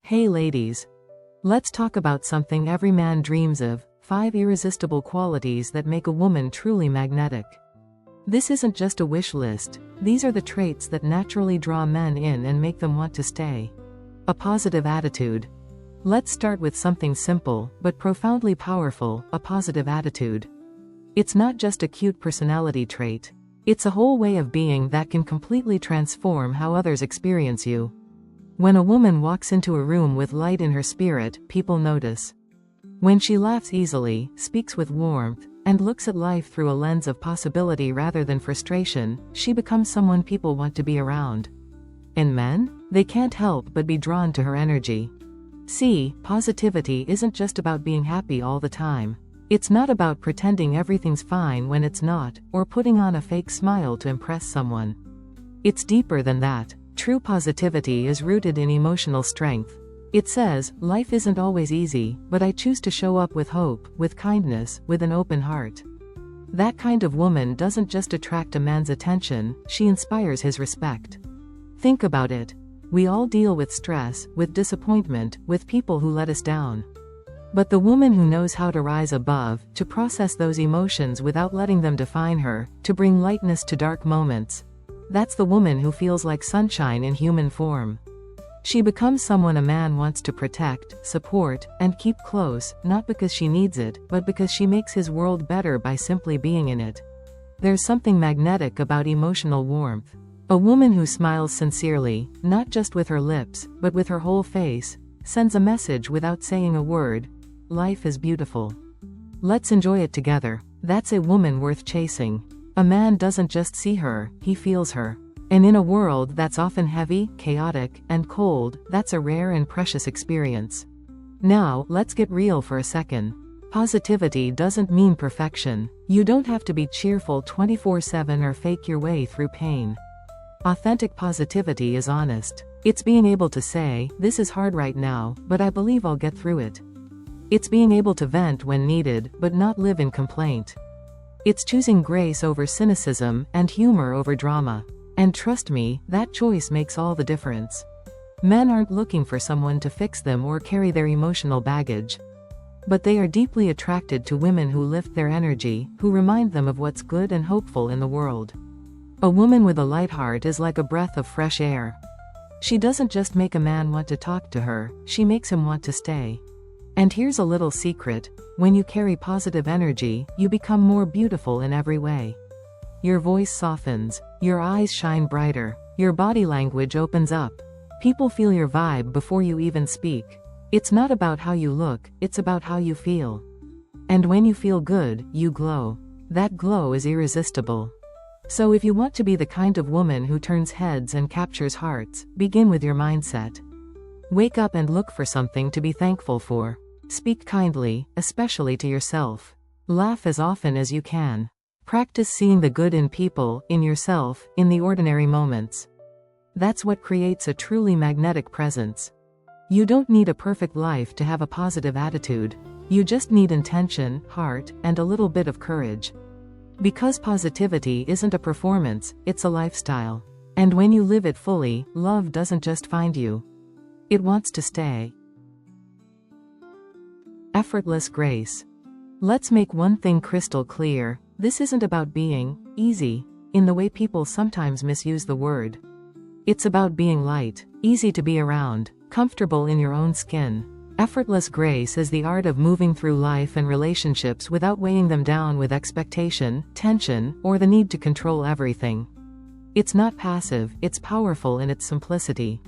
Hey ladies. Let's talk about something every man dreams of, 5 irresistible qualities that make a woman truly magnetic. This isn't just a wish list, these are the traits that naturally draw men in and make them want to stay. A positive attitude. Let's start with something simple, but profoundly powerful, a positive attitude. It's not just a cute personality trait. It's a whole way of being that can completely transform how others experience you. When a woman walks into a room with light in her spirit, people notice. When she laughs easily, speaks with warmth, and looks at life through a lens of possibility rather than frustration, she becomes someone people want to be around. And men? They can't help but be drawn to her energy. See, positivity isn't just about being happy all the time. It's not about pretending everything's fine when it's not, or putting on a fake smile to impress someone. It's deeper than that. True positivity is rooted in emotional strength. It says, life isn't always easy, but I choose to show up with hope, with kindness, with an open heart. That kind of woman doesn't just attract a man's attention, she inspires his respect. Think about it. We all deal with stress, with disappointment, with people who let us down. But the woman who knows how to rise above, to process those emotions without letting them define her, to bring lightness to dark moments, that's the woman who feels like sunshine in human form. She becomes someone a man wants to protect, support, and keep close, not because she needs it, but because she makes his world better by simply being in it. There's something magnetic about emotional warmth. A woman who smiles sincerely, not just with her lips, but with her whole face, sends a message without saying a word. Life is beautiful. Let's enjoy it together. That's a woman worth chasing. A man doesn't just see her, he feels her. And in a world that's often heavy, chaotic, and cold, that's a rare and precious experience. Now, let's get real for a second. Positivity doesn't mean perfection. You don't have to be cheerful 24/7 or fake your way through pain. Authentic positivity is honest. It's being able to say, this is hard right now, but I believe I'll get through it. It's being able to vent when needed, but not live in complaint. It's choosing grace over cynicism, and humor over drama. And trust me, that choice makes all the difference. Men aren't looking for someone to fix them or carry their emotional baggage. But they are deeply attracted to women who lift their energy, who remind them of what's good and hopeful in the world. A woman with a light heart is like a breath of fresh air. She doesn't just make a man want to talk to her, she makes him want to stay. And here's a little secret. When you carry positive energy, you become more beautiful in every way. Your voice softens, your eyes shine brighter, your body language opens up. People feel your vibe before you even speak. It's not about how you look, it's about how you feel. And when you feel good, you glow. That glow is irresistible. So if you want to be the kind of woman who turns heads and captures hearts, begin with your mindset. Wake up and look for something to be thankful for. Speak kindly, especially to yourself. Laugh as often as you can. Practice seeing the good in people, in yourself, in the ordinary moments. That's what creates a truly magnetic presence. You don't need a perfect life to have a positive attitude. You just need intention, heart, and a little bit of courage. Because positivity isn't a performance, it's a lifestyle. And when you live it fully, love doesn't just find you. It wants to stay. Effortless grace. Let's make one thing crystal clear. This isn't about being easy, in the way people sometimes misuse the word. It's about being light, easy to be around, comfortable in your own skin. Effortless grace is the art of moving through life and relationships without weighing them down with expectation, tension, or the need to control everything. It's not passive, it's powerful in its simplicity.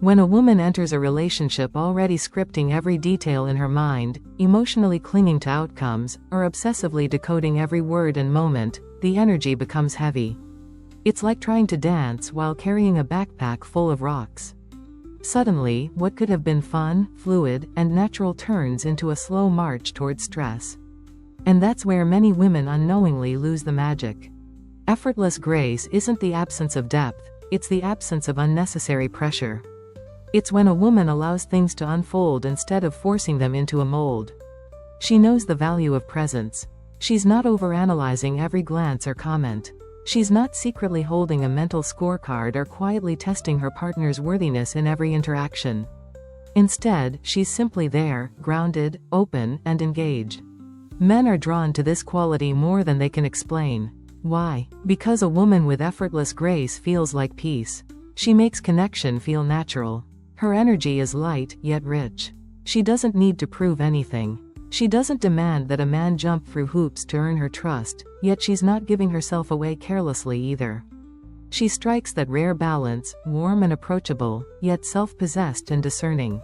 When a woman enters a relationship already scripting every detail in her mind, emotionally clinging to outcomes, or obsessively decoding every word and moment, the energy becomes heavy. It's like trying to dance while carrying a backpack full of rocks. Suddenly, what could have been fun, fluid, and natural turns into a slow march towards stress. And that's where many women unknowingly lose the magic. Effortless grace isn't the absence of depth, it's the absence of unnecessary pressure. It's when a woman allows things to unfold instead of forcing them into a mold. She knows the value of presence. She's not overanalyzing every glance or comment. She's not secretly holding a mental scorecard or quietly testing her partner's worthiness in every interaction. Instead, she's simply there, grounded, open, and engaged. Men are drawn to this quality more than they can explain. Why? Because a woman with effortless grace feels like peace. She makes connection feel natural. Her energy is light, yet rich. She doesn't need to prove anything. She doesn't demand that a man jump through hoops to earn her trust, yet she's not giving herself away carelessly either. She strikes that rare balance, warm and approachable, yet self-possessed and discerning.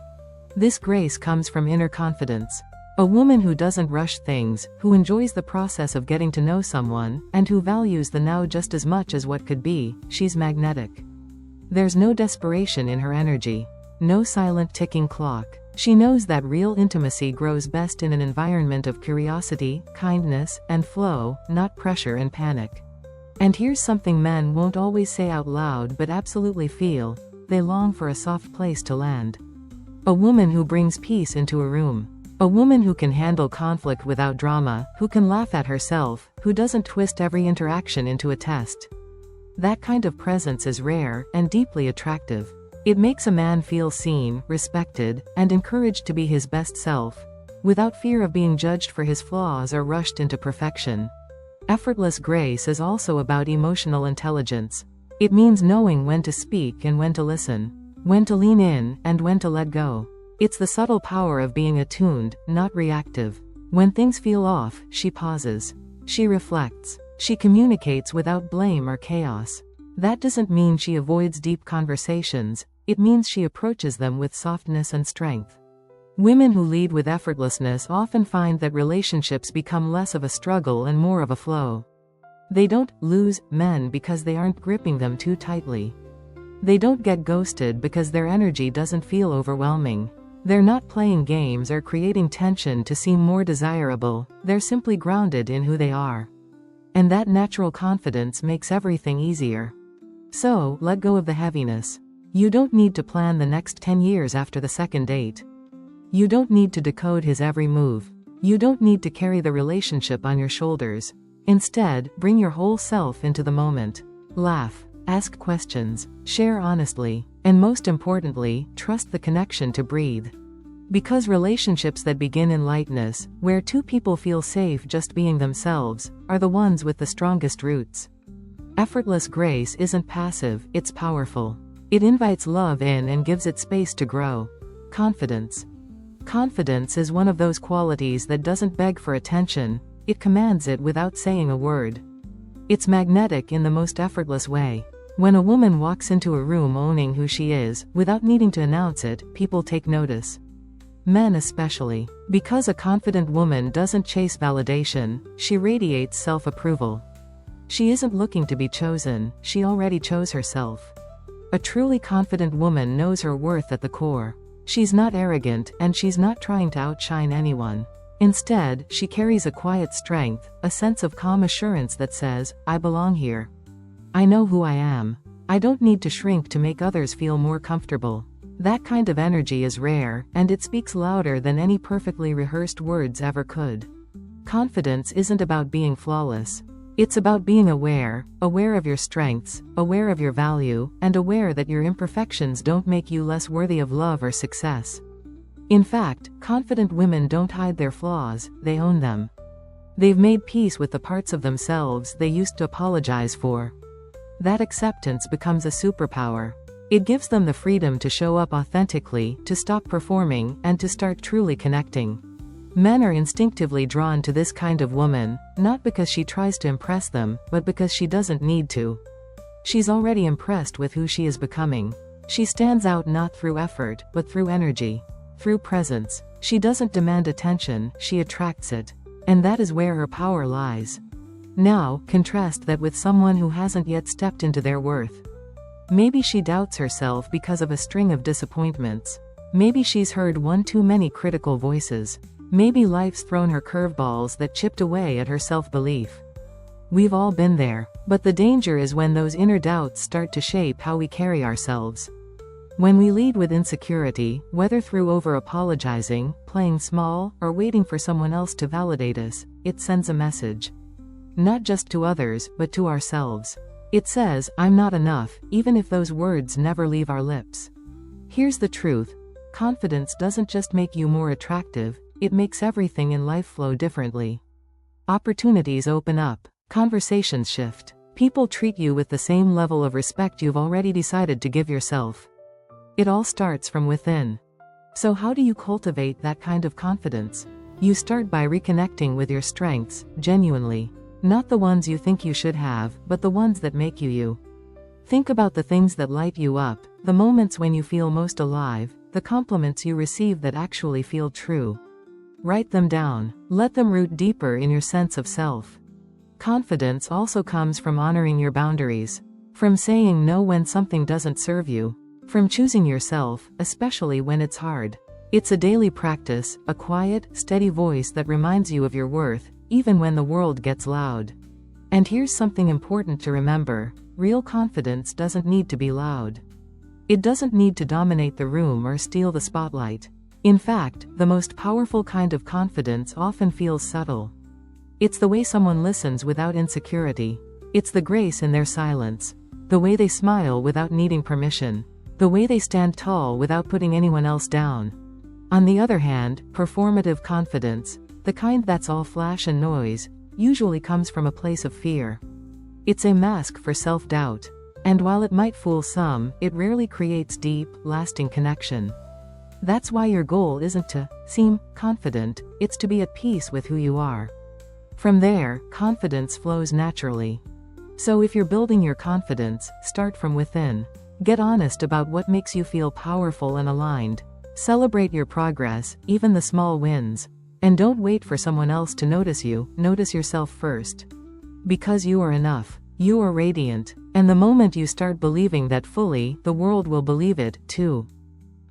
This grace comes from inner confidence. A woman who doesn't rush things, who enjoys the process of getting to know someone, and who values the now just as much as what could be, she's magnetic. There's no desperation in her energy. No silent ticking clock. She knows that real intimacy grows best in an environment of curiosity, kindness, and flow, not pressure and panic. And here's something men won't always say out loud but absolutely feel: they long for a soft place to land. A woman who brings peace into a room. A woman who can handle conflict without drama, who can laugh at herself, who doesn't twist every interaction into a test. That kind of presence is rare and deeply attractive. It makes a man feel seen, respected, and encouraged to be his best self, without fear of being judged for his flaws or rushed into perfection. Effortless grace is also about emotional intelligence. It means knowing when to speak and when to listen, when to lean in and when to let go. It's the subtle power of being attuned, not reactive. When things feel off, she pauses. She reflects. She communicates without blame or chaos. That doesn't mean she avoids deep conversations. It means she approaches them with softness and strength. Women who lead with effortlessness often find that relationships become less of a struggle and more of a flow. They don't lose men because they aren't gripping them too tightly. They don't get ghosted because their energy doesn't feel overwhelming. They're not playing games or creating tension to seem more desirable. They're simply grounded in who they are. And that natural confidence makes everything easier. So, let go of the heaviness. You don't need to plan the next 10 years after the second date. You don't need to decode his every move. You don't need to carry the relationship on your shoulders. Instead, bring your whole self into the moment. Laugh, ask questions, share honestly, and most importantly, trust the connection to breathe. Because relationships that begin in lightness, where two people feel safe just being themselves, are the ones with the strongest roots. Effortless grace isn't passive, it's powerful. It invites love in and gives it space to grow. Confidence. Confidence is one of those qualities that doesn't beg for attention, it commands it without saying a word. It's magnetic in the most effortless way. When a woman walks into a room owning who she is, without needing to announce it, people take notice. Men especially. Because a confident woman doesn't chase validation, she radiates self-approval. She isn't looking to be chosen, she already chose herself. A truly confident woman knows her worth at the core. She's not arrogant, and she's not trying to outshine anyone. Instead, she carries a quiet strength, a sense of calm assurance that says, I belong here. I know who I am. I don't need to shrink to make others feel more comfortable. That kind of energy is rare, and it speaks louder than any perfectly rehearsed words ever could. Confidence isn't about being flawless. It's about being aware of your strengths, aware of your value, and aware that your imperfections don't make you less worthy of love or success. In fact, confident women don't hide their flaws, they own them. They've made peace with the parts of themselves they used to apologize for. That acceptance becomes a superpower. It gives them the freedom to show up authentically, to stop performing, and to start truly connecting. Men are instinctively drawn to this kind of woman, not because she tries to impress them, but because she doesn't need to. She's already impressed with who she is becoming. She stands out not through effort, but through energy. Through presence. She doesn't demand attention, she attracts it. And that is where her power lies. Now, contrast that with someone who hasn't yet stepped into their worth. Maybe she doubts herself because of a string of disappointments. Maybe she's heard one too many critical voices. Maybe life's thrown her curveballs that chipped away at her self-belief. We've all been there, but the danger is when those inner doubts start to shape how we carry ourselves. When we lead with insecurity, whether through over-apologizing, playing small, or waiting for someone else to validate us, it sends a message. Not just to others, but to ourselves. It says, I'm not enough, even if those words never leave our lips. Here's the truth. confidence doesn't just make you more attractive, it makes everything in life flow differently. Opportunities open up, conversations shift, people treat you with the same level of respect you've already decided to give yourself. It all starts from within. So how do you cultivate that kind of confidence? You start by reconnecting with your strengths, genuinely. Not the ones you think you should have, but the ones that make you you. Think about the things that light you up, the moments when you feel most alive, the compliments you receive that actually feel true. Write them down. Let them root deeper in your sense of self. Confidence also comes from honoring your boundaries. From saying no when something doesn't serve you. From choosing yourself, especially when it's hard. It's a daily practice, a quiet, steady voice that reminds you of your worth, even when the world gets loud. And here's something important to remember. Real confidence doesn't need to be loud. It doesn't need to dominate the room or steal the spotlight. In fact, the most powerful kind of confidence often feels subtle. It's the way someone listens without insecurity. It's the grace in their silence. The way they smile without needing permission. The way they stand tall without putting anyone else down. On the other hand, performative confidence, the kind that's all flash and noise, usually comes from a place of fear. It's a mask for self-doubt. And while it might fool some, it rarely creates deep, lasting connection. That's why your goal isn't to seem confident, it's to be at peace with who you are. From there, confidence flows naturally. So if you're building your confidence, start from within. Get honest about what makes you feel powerful and aligned. Celebrate your progress, even the small wins. And don't wait for someone else to notice you, notice yourself first. Because you are enough. You are radiant. And the moment you start believing that fully, the world will believe it, too.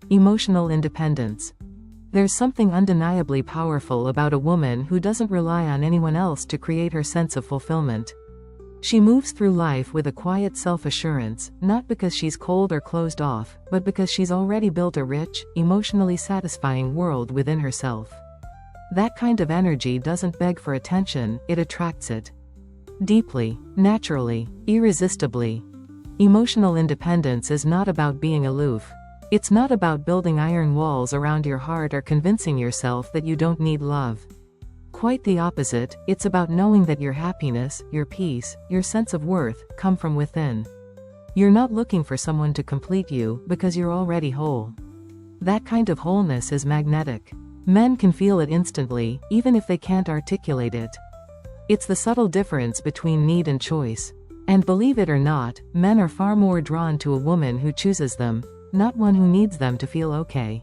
Emotional independence. There's something undeniably powerful about a woman who doesn't rely on anyone else to create her sense of fulfillment. She moves through life with a quiet self-assurance, not because she's cold or closed off, but because she's already built a rich, emotionally satisfying world within herself. That kind of energy doesn't beg for attention, it attracts it. Deeply, naturally, irresistibly. Emotional independence is not about being aloof. It's not about building iron walls around your heart or convincing yourself that you don't need love. Quite the opposite, it's about knowing that your happiness, your peace, your sense of worth, come from within. You're not looking for someone to complete you, because you're already whole. That kind of wholeness is magnetic. Men can feel it instantly, even if they can't articulate it. It's the subtle difference between need and choice. And believe it or not, men are far more drawn to a woman who chooses them, not one who needs them to feel okay.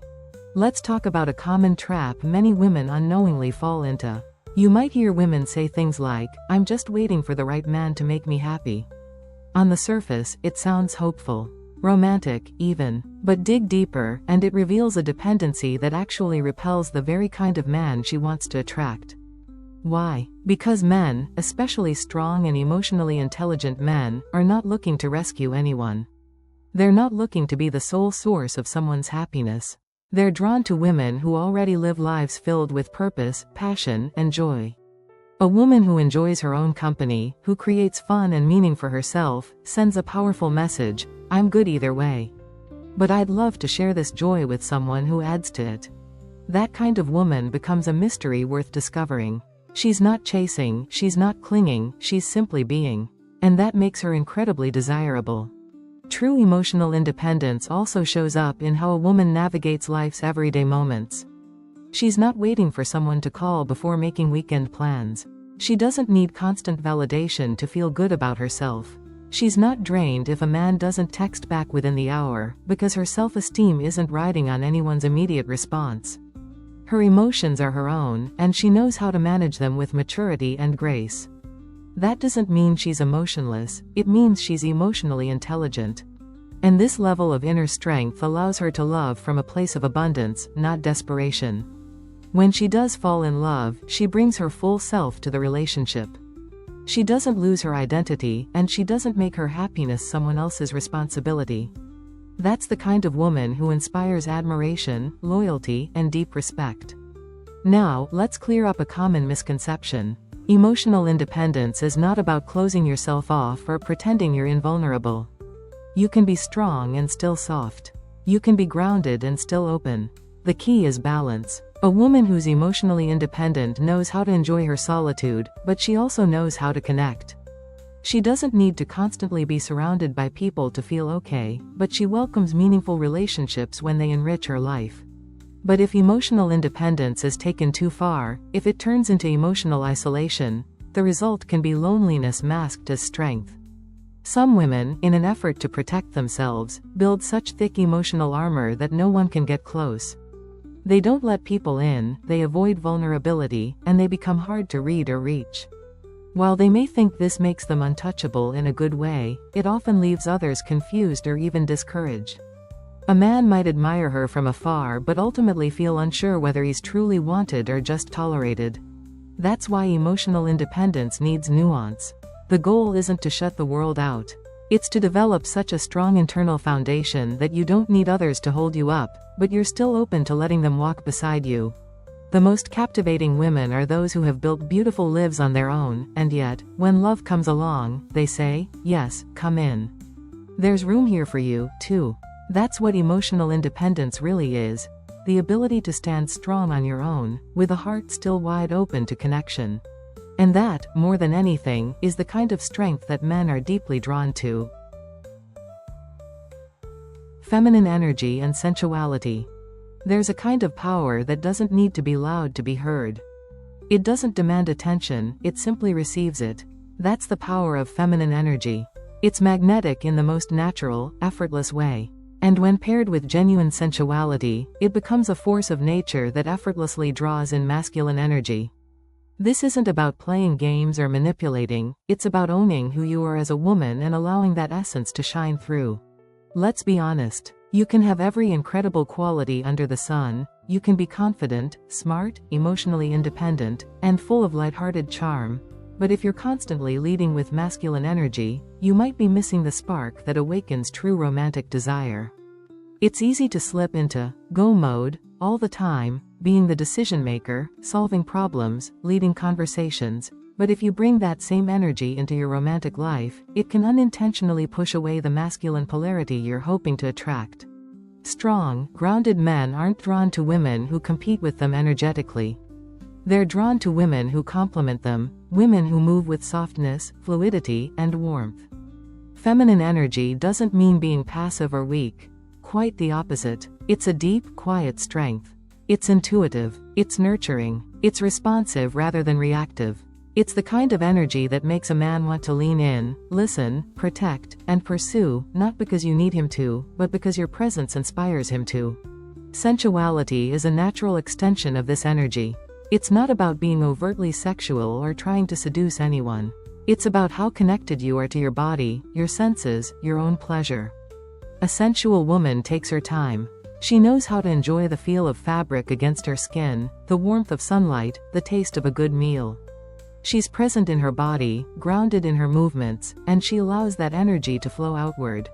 Let's talk about a common trap many women unknowingly fall into. You might hear women say things like, "I'm just waiting for the right man to make me happy." On the surface, it sounds hopeful, romantic, even. But dig deeper, and it reveals a dependency that actually repels the very kind of man she wants to attract. Why? Because men, especially strong and emotionally intelligent men, are not looking to rescue anyone. They're not looking to be the sole source of someone's happiness. They're drawn to women who already live lives filled with purpose, passion, and joy. A woman who enjoys her own company, who creates fun and meaning for herself, sends a powerful message: "I'm good either way. But I'd love to share this joy with someone who adds to it." That kind of woman becomes a mystery worth discovering. She's not chasing, she's not clinging, she's simply being. And that makes her incredibly desirable. True emotional independence also shows up in how a woman navigates life's everyday moments. She's not waiting for someone to call before making weekend plans. She doesn't need constant validation to feel good about herself. She's not drained if a man doesn't text back within the hour, because her self-esteem isn't riding on anyone's immediate response. Her emotions are her own, and she knows how to manage them with maturity and grace. That doesn't mean she's emotionless, it means she's emotionally intelligent. And this level of inner strength allows her to love from a place of abundance, not desperation. When she does fall in love, she brings her full self to the relationship. She doesn't lose her identity, and she doesn't make her happiness someone else's responsibility. That's the kind of woman who inspires admiration, loyalty, and deep respect. Now, let's clear up a common misconception. Emotional independence is not about closing yourself off or pretending you're invulnerable. You can be strong and still soft. You can be grounded and still open. The key is balance. A woman who's emotionally independent knows how to enjoy her solitude, but she also knows how to connect. She doesn't need to constantly be surrounded by people to feel okay, but she welcomes meaningful relationships when they enrich her life. But if emotional independence is taken too far, if it turns into emotional isolation, the result can be loneliness masked as strength. Some women, in an effort to protect themselves, build such thick emotional armor that no one can get close. They don't let people in, they avoid vulnerability, and they become hard to read or reach. While they may think this makes them untouchable in a good way, it often leaves others confused or even discouraged. A man might admire her from afar but ultimately feel unsure whether he's truly wanted or just tolerated. That's why emotional independence needs nuance. The goal isn't to shut the world out. It's to develop such a strong internal foundation that you don't need others to hold you up, but you're still open to letting them walk beside you. The most captivating women are those who have built beautiful lives on their own, and yet, when love comes along, they say, "Yes, come in. There's room here for you, too." That's what emotional independence really is. The ability to stand strong on your own, with a heart still wide open to connection. And that, more than anything, is the kind of strength that men are deeply drawn to. Feminine energy and sensuality. There's a kind of power that doesn't need to be loud to be heard. It doesn't demand attention, it simply receives it. That's the power of feminine energy. It's magnetic in the most natural, effortless way. And when paired with genuine sensuality, it becomes a force of nature that effortlessly draws in masculine energy. This isn't about playing games or manipulating, it's about owning who you are as a woman and allowing that essence to shine through. Let's be honest. You can have every incredible quality under the sun, you can be confident, smart, emotionally independent, and full of lighthearted charm, but if you're constantly leading with masculine energy, you might be missing the spark that awakens true romantic desire. It's easy to slip into go mode all the time, being the decision maker, solving problems, leading conversations, but if you bring that same energy into your romantic life, it can unintentionally push away the masculine polarity you're hoping to attract. Strong, grounded men aren't drawn to women who compete with them energetically. They're drawn to women who complement them, women who move with softness, fluidity, and warmth. Feminine energy doesn't mean being passive or weak. Quite the opposite. It's a deep, quiet strength. It's intuitive, it's nurturing, it's responsive rather than reactive. It's the kind of energy that makes a man want to lean in, listen, protect, and pursue, not because you need him to, but because your presence inspires him to. Sensuality is a natural extension of this energy. It's not about being overtly sexual or trying to seduce anyone. It's about how connected you are to your body, your senses, your own pleasure. A sensual woman takes her time. She knows how to enjoy the feel of fabric against her skin, the warmth of sunlight, the taste of a good meal. She's present in her body, grounded in her movements, and she allows that energy to flow outward.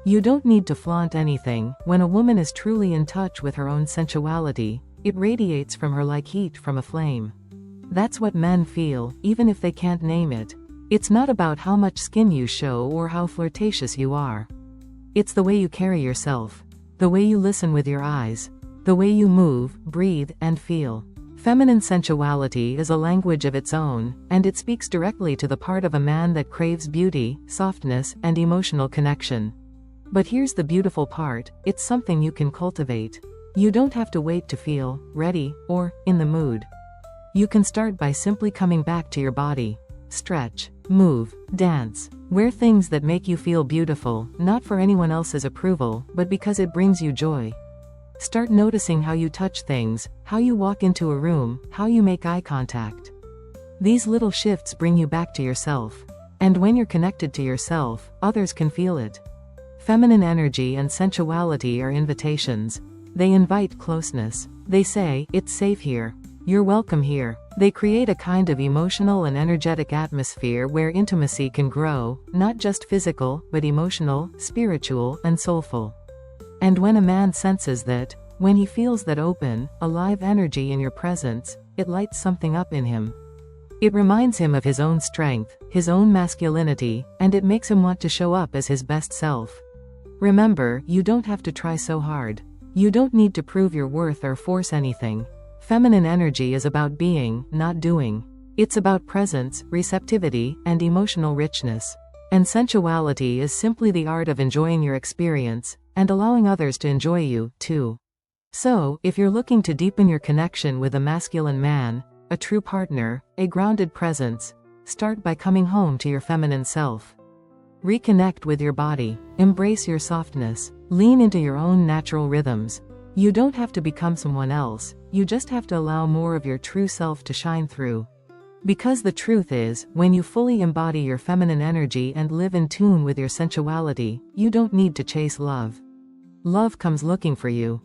You don't need to flaunt anything. When a woman is truly in touch with her own sensuality, it radiates from her like heat from a flame. That's what men feel, even if they can't name it. It's not about how much skin you show or how flirtatious you are. It's the way you carry yourself. The way you listen with your eyes. The way you move, breathe, and feel. Feminine sensuality is a language of its own, and it speaks directly to the part of a man that craves beauty, softness, and emotional connection. But here's the beautiful part, it's something you can cultivate. You don't have to wait to feel ready or in the mood. You can start by simply coming back to your body. Stretch, move, dance. Wear things that make you feel beautiful, not for anyone else's approval, but because it brings you joy. Start noticing how you touch things, how you walk into a room, how you make eye contact. These little shifts bring you back to yourself. And when you're connected to yourself, others can feel it. Feminine energy and sensuality are invitations. They invite closeness. They say, "It's safe here. You're welcome here." They create a kind of emotional and energetic atmosphere where intimacy can grow, not just physical, but emotional, spiritual, and soulful. And when a man senses that, when he feels that open, alive energy in your presence, it lights something up in him. It reminds him of his own strength, his own masculinity, and it makes him want to show up as his best self. Remember, you don't have to try so hard. You don't need to prove your worth or force anything. Feminine energy is about being, not doing. It's about presence, receptivity, and emotional richness. And sensuality is simply the art of enjoying your experience, and allowing others to enjoy you, too. So, if you're looking to deepen your connection with a masculine man, a true partner, a grounded presence, start by coming home to your feminine self. Reconnect with your body, embrace your softness, lean into your own natural rhythms. You don't have to become someone else, you just have to allow more of your true self to shine through. Because the truth is, when you fully embody your feminine energy and live in tune with your sensuality, you don't need to chase love. Love comes looking for you.